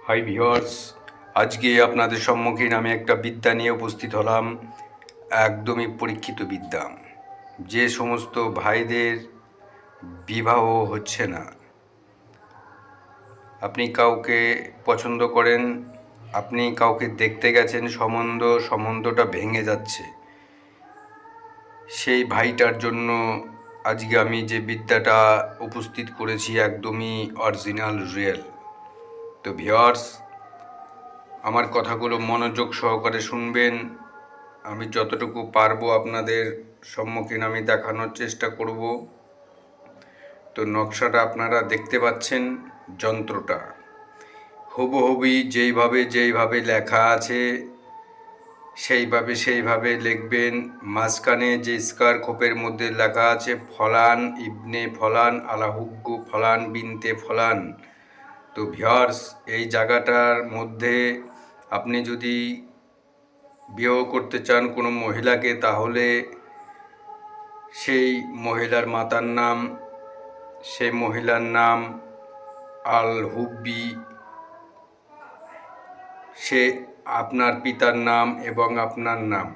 Hi viewers, আজকে আপনাদের সম্মুখীন আমি একটা বিদ্যা নিয়ে উপস্থিত হলাম। একদমই পরীক্ষিত বিদ্যা। যে সমস্ত ভাইদের বিবাহ হচ্ছে না, আপনি কাউকে পছন্দ করেন, আপনি কাউকে দেখতে গেছেন, সম্বন্ধটা ভেঙে যাচ্ছে, সেই ভাইটার জন্য আজকে আমি যে বিদ্যাটা উপস্থিত করেছি একদমই অরিজিনাল রিয়েল। তো ভিউয়ার্স, আমার কথাগুলো মনোযোগ সহকারে শুনবেন। আমি যতটুকু পারবো আপনাদের সম্মুখীন আমি দেখানোর চেষ্টা করব। তো নকশাটা আপনারা দেখতে পাচ্ছেন, যন্ত্রটা হুবহুবই যেইভাবে লেখা আছে সেইভাবে লিখবেন। মাঝখানে যে স্কয়ার খোপের মধ্যে লেখা আছে ফলান ইবনে ফলান আলাহুগ্গু ফলান বিনতে ফলান। তো ভিউয়ার্স, এই জায়গাটার মধ্যে আপনি যদি বিবাহ করতে চান কোনো মহিলাকে, তাহলে সেই মহিলার মাতার নাম, সেই মহিলার নাম আল হুব্বি, সে আপনার পিতার নাম এবং আপনার নাম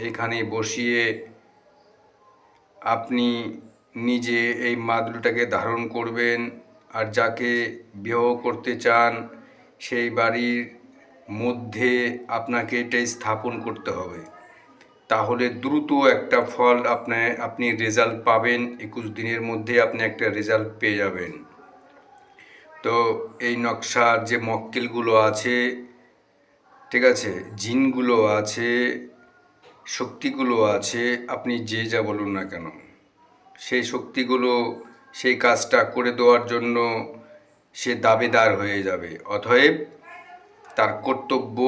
এইখানে বসিয়ে আপনি নিজে এই মাদুলিটাকে ধারণ করবেন। আর যাকে বিবাহ করতে চান সেই বাড়ির মধ্যে আপনাকে এটা স্থাপন করতে হবে। তাহলে দ্রুত একটা ফল আপনি রেজাল্ট পাবেন। 21 দিনের মধ্যে আপনি একটা রেজাল্ট পেয়ে যাবেন। তো এই নকশার যে মক্কেলগুলো আছে, ঠিক আছে, জিনগুলো আছে, শক্তিগুলো আছে, আপনি যে যা বলুন না কেন, সেই শক্তিগুলো সেই কাজটা করে দেওয়ার জন্য সে দাবিদার হয়ে যাবে। অতএব তার কর্তব্য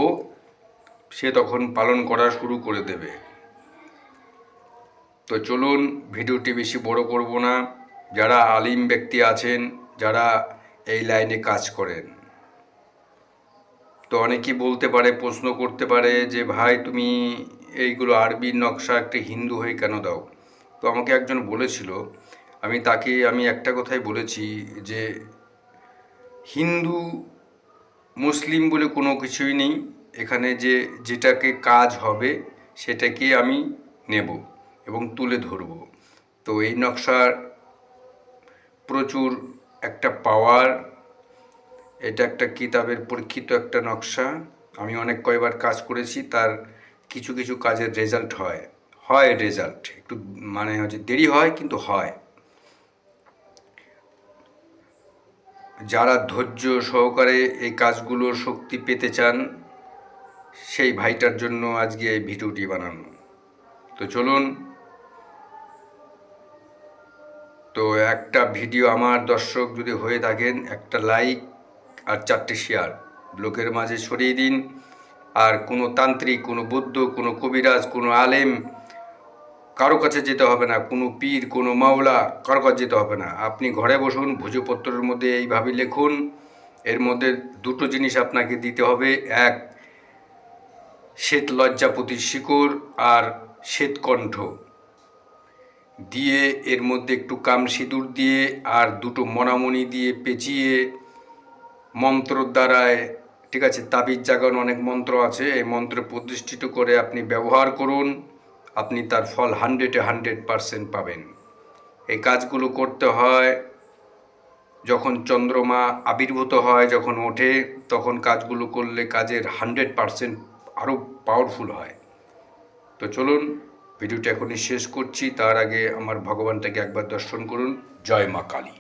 সে তখন পালন করা শুরু করে দেবে। তো চলুন, ভিডিওটি বেশি বড় করব না। যারা আলিম ব্যক্তি আছেন, যারা এই লাইনে কাজ করেন, তো অনেকেই বলতে পারে, প্রশ্ন করতে পারে যে ভাই তুমি এইগুলো আরবি নকশা একটা হিন্দু হয়ে কেন দাও? তো আমাকে একজন বলেছিল, আমি একটা কথাই বলেছি যে হিন্দু মুসলিম বলে কোনো কিছুই নেই এখানে। যেটাকে কাজ হবে সেটাকে আমি নেব এবং তুলে ধরব। তো এই নকশার প্রচুর একটা পাওয়ার, এটা একটা কিতাবের পরীক্ষিত একটা নকশা। আমি অনেক কয়বার কাজ করেছি, তার কিছু কিছু কাজের রেজাল্ট হয় রেজাল্ট একটু মানে হচ্ছে দেরি হয়, কিন্তু হয়। যারা ধৈর্য সহকারে এই কাজগুলোর শক্তি পেতে চান, সেই ভাইটার জন্য আজকে এই ভিডিওটি বানানো। তো চলুন, তো একটা ভিডিও আমার দর্শক যদি হয়ে থাকেন, একটা লাইক আর 4টে শেয়ার লোকের মাঝে ছড়িয়ে দিন। আর কোনো তান্ত্রিক, কোনো বৌদ্ধ, কোনো কবিরাজ, কোনো আলেম, কারো কাছে যেতে হবে না। কোনো পীর, কোনো মাওলা, কারো কাছে যেতে হবে না। আপনি ঘরে বসুন, ভোজপত্রের মধ্যে এইভাবে লিখুন। এর মধ্যে দুটো জিনিস আপনাকে দিতে হবে। এক, শ্বেত লজ্জাপতির শিকড় আর শ্বেতকণ্ঠ দিয়ে, এর মধ্যে একটু কাম সিঁদুর দিয়ে আর দুটো মণামণি দিয়ে পেঁচিয়ে মন্ত্রর দ্বারায়, ঠিক আছে, তাবিজ জাগানো অনেক মন্ত্র আছে, এই মন্ত্র প্রতিষ্ঠিত করে আপনি ব্যবহার করুন। আপনি তার ফল 100% পাবেন। এই কাজগুলো করতে হয় যখন চন্দ্রমা আবির্ভূত হয়, যখন ওঠে, তখন কাজগুলো করলে কাজের 100% আরও পাওয়ারফুল হয়। তো চলুন, ভিডিওটা এখনই শেষ করছি। তার আগে আমার ভগবানটাকে একবার দর্শন করুন। জয় মা কালী।